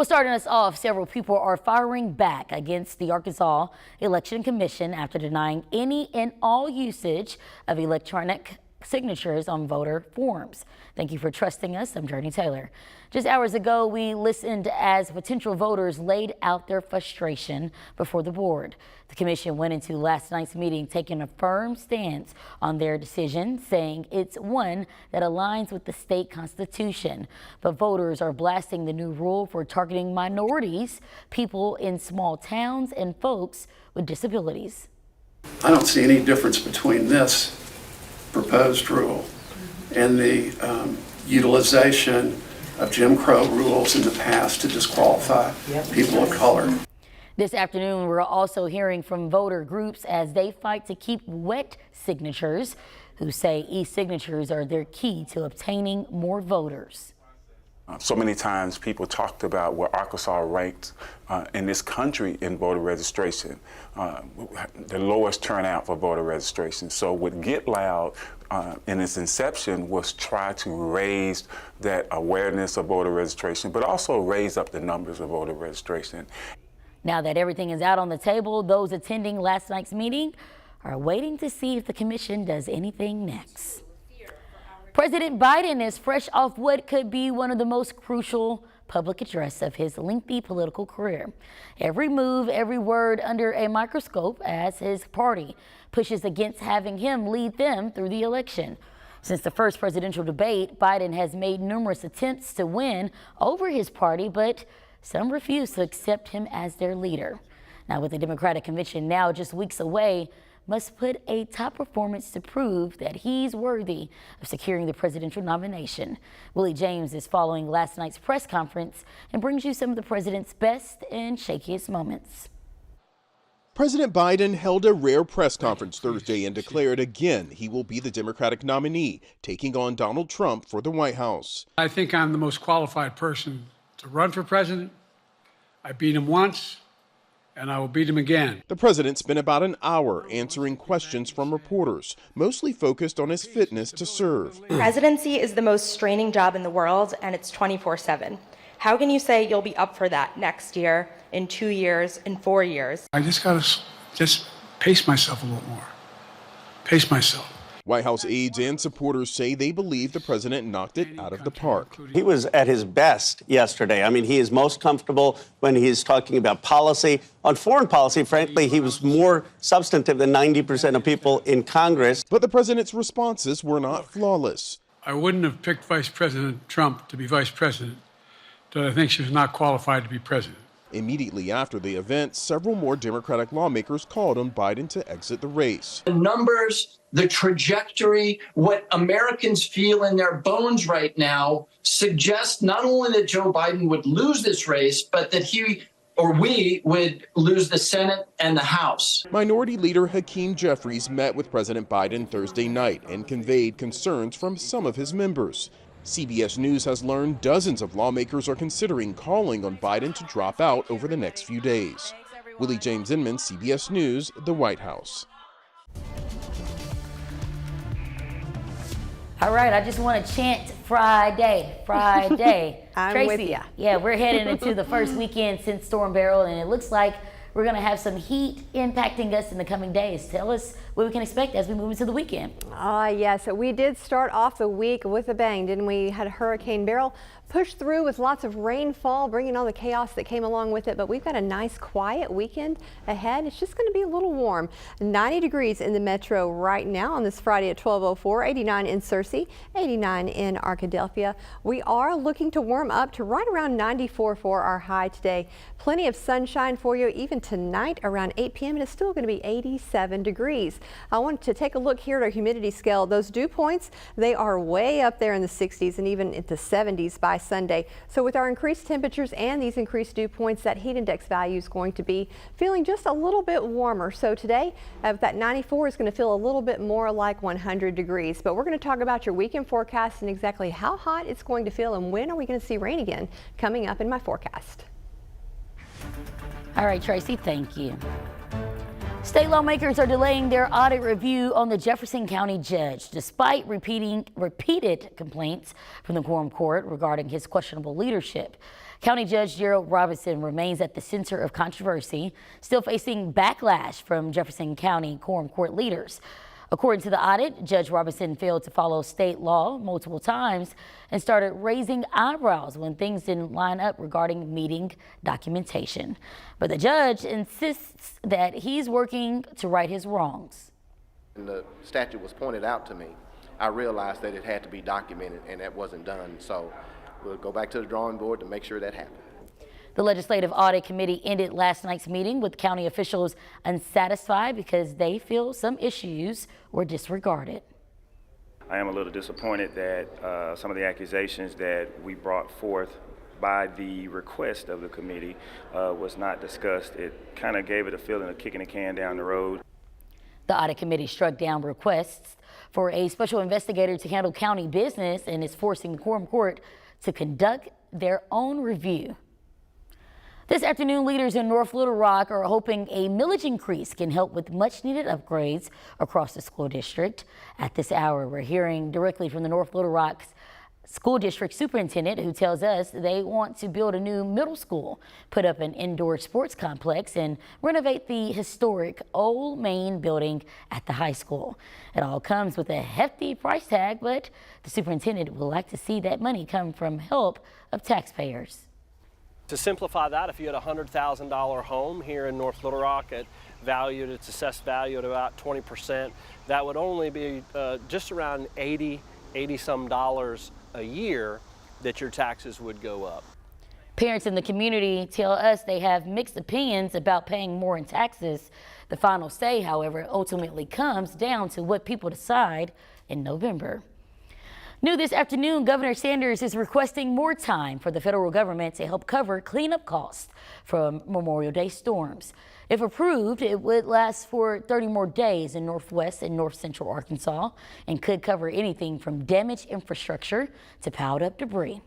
Well, starting us off, several people are firing back against the Arkansas Election Commission after denying any and all usage of electronic signatures on voter forms. Thank you for trusting us. I'm Jurnee Taylor. Just hours ago, we listened as potential voters laid out their frustration before the board. The commission went into last night's meeting taking a firm stance on their decision, saying it's one that aligns with the state constitution. But voters are blasting the new rule for targeting minorities, people in small towns, and folks with disabilities. I don't see any difference between this proposed rule and the utilization of Jim Crow rules in the past to disqualify people of color. This afternoon, we're also hearing from voter groups as they fight to keep wet signatures, who say e-signatures are their key to obtaining more voters. So many times people talked about where Arkansas ranked in this country in voter registration, the lowest turnout for voter registration. So what Get Loud in its inception was try to raise that awareness of voter registration, but also raise up the numbers of voter registration. Now that everything is out on the table, those attending last night's meeting are waiting to see if the commission does anything next. President Biden is fresh off what could be one of the most crucial public address of his lengthy political career. Every move, every word under a microscope as his party pushes against having him lead them through the election. Since the first presidential debate, Biden has made numerous attempts to win over his party, but some refuse to accept him as their leader. Now, with the Democratic convention now just weeks away, must put a top performance to prove that he's worthy of securing the presidential nomination. Willie James is following last night's press conference and brings you some of the president's best and shakiest moments. President Biden held a rare press conference Thursday and declared again he will be the Democratic nominee, taking on Donald Trump for the White House. I think I'm the most qualified person to run for president. I beat him once, and I will beat him again. The president spent about an hour answering questions from reporters, mostly focused on his fitness to serve. Presidency is the most straining job in the world, and it's 24/7. How can you say you'll be up for that next year, in 2 years, in 4 years? I just got to pace myself a little more. Pace myself. White House aides and supporters say they believe the president knocked it out of the park. He was at his best yesterday. I mean, he is most comfortable when he's talking about policy. On foreign policy, frankly, he was more substantive than 90% of people in Congress. But the president's responses were not flawless. I wouldn't have picked Vice President Trump to be vice president, but I think she was not qualified to be president. Immediately after the event, several more Democratic lawmakers called on Biden to exit the race. The numbers, the trajectory, what Americans feel in their bones right now suggests not only that Joe Biden would lose this race, but that he or we would lose the Senate and the House. Minority Leader Hakeem Jeffries met with President Biden Thursday night and conveyed concerns from some of his members. CBS News has learned dozens of lawmakers are considering calling on Biden to drop out over the next few days. Willie James Inman, CBS News, the White House. All right, I just want to chant Friday, Friday. I'm Tracy, with ya. Yeah, we're heading into the first weekend since Storm Barrel, and it looks like we're going to have some heat impacting us in the coming days. Tell us what we can expect as we move into the weekend. Yes, we did start off the week with a bang, didn't we? Had Hurricane Beryl push through with lots of rainfall, bringing all the chaos that came along with it. But we've got a nice, quiet weekend ahead. It's just going to be a little warm. 90 degrees in the metro right now on this Friday at 12:04, 89 in Searcy, 89 in Arkadelphia. We are looking to warm up to right around 94 for our high today. Plenty of sunshine for you even tonight around 8 p.m. and it's still going to be 87 degrees. I want to take a look here at our humidity scale. Those dew points, they are way up there in the 60s and even into 70s by Sunday. So with our increased temperatures and these increased dew points, that heat index value is going to be feeling just a little bit warmer. So today, that 94 is going to feel a little bit more like 100 degrees. But we're going to talk about your weekend forecast and exactly how hot it's going to feel and when are we going to see rain again coming up in my forecast. All right, Tracy, thank you. State lawmakers are delaying their audit review on the Jefferson County judge, despite repeated complaints from the quorum court regarding his questionable leadership. County Judge Gerald Robinson remains at the center of controversy, still facing backlash from Jefferson County quorum court leaders. According to the audit, Judge Robinson failed to follow state law multiple times and started raising eyebrows when things didn't line up regarding meeting documentation. But the judge insists that he's working to right his wrongs. When the statute was pointed out to me, I realized that it had to be documented, and that wasn't done. So we'll go back to the drawing board to make sure that happened. The Legislative Audit Committee ended last night's meeting with county officials unsatisfied because they feel some issues were disregarded. I am a little disappointed that some of the accusations that we brought forth by the request of the committee was not discussed. It kind of gave it a feeling of kicking the can down the road. The Audit Committee struck down requests for a special investigator to handle county business and is forcing the quorum court to conduct their own review. This afternoon, leaders in North Little Rock are hoping a millage increase can help with much needed upgrades across the school district. At this hour, we're hearing directly from the North Little Rock School District Superintendent, who tells us they want to build a new middle school, put up an indoor sports complex, and renovate the historic old main building at the high school. It all comes with a hefty price tag, but the superintendent would like to see that money come from help of taxpayers. To simplify that, if you had a $100,000 home here in North Little Rock at valued, its assessed value at about 20%, that would only be just around $80 some a year that your taxes would go up. Parents in the community tell us they have mixed opinions about paying more in taxes. The final say, however, ultimately comes down to what people decide in November. New this afternoon, Governor Sanders is requesting more time for the federal government to help cover cleanup costs from Memorial Day storms. If approved, it would last for 30 more days in northwest and north central Arkansas and could cover anything from damaged infrastructure to piled up debris.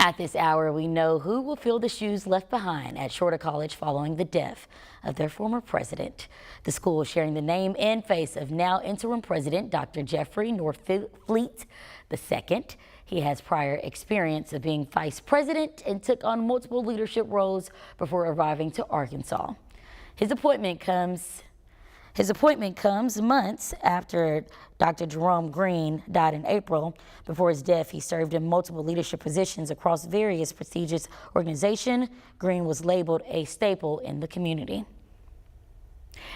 At this hour, we know who will fill the shoes left behind at Shor College following the death of their former president. The school sharing the name and face of now interim president Dr. Jeffrey Northfleet II. He has prior experience of being vice president and took on multiple leadership roles before arriving to Arkansas. His appointment comes months after Dr. Jerome Green died in April. Before his death, he served in multiple leadership positions across various prestigious organizations. Green was labeled a staple in the community.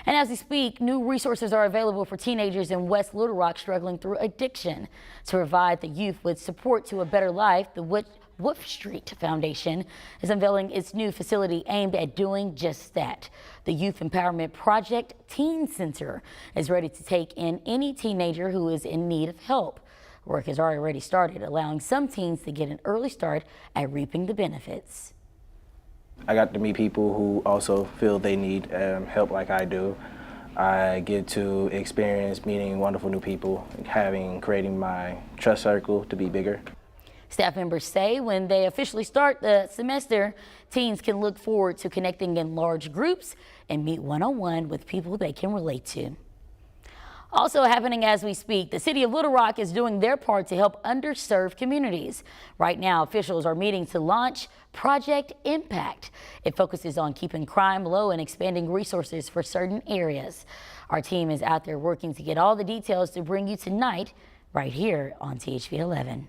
And as we speak, new resources are available for teenagers in West Little Rock struggling through addiction. To provide the youth with support to a better life, the Wolf Street Foundation is unveiling its new facility aimed at doing just that. The Youth Empowerment Project Teen Center is ready to take in any teenager who is in need of help. Work has already started, allowing some teens to get an early start at reaping the benefits. I got to meet people who also feel they need help like I do. I get to experience meeting wonderful new people, creating my trust circle to be bigger. Staff members say when they officially start the semester, teens can look forward to connecting in large groups and meet one-on-one with people they can relate to. Also happening as we speak, the city of Little Rock is doing their part to help underserved communities. Right now, officials are meeting to launch Project Impact. It focuses on keeping crime low and expanding resources for certain areas. Our team is out there working to get all the details to bring you tonight right here on THV 11.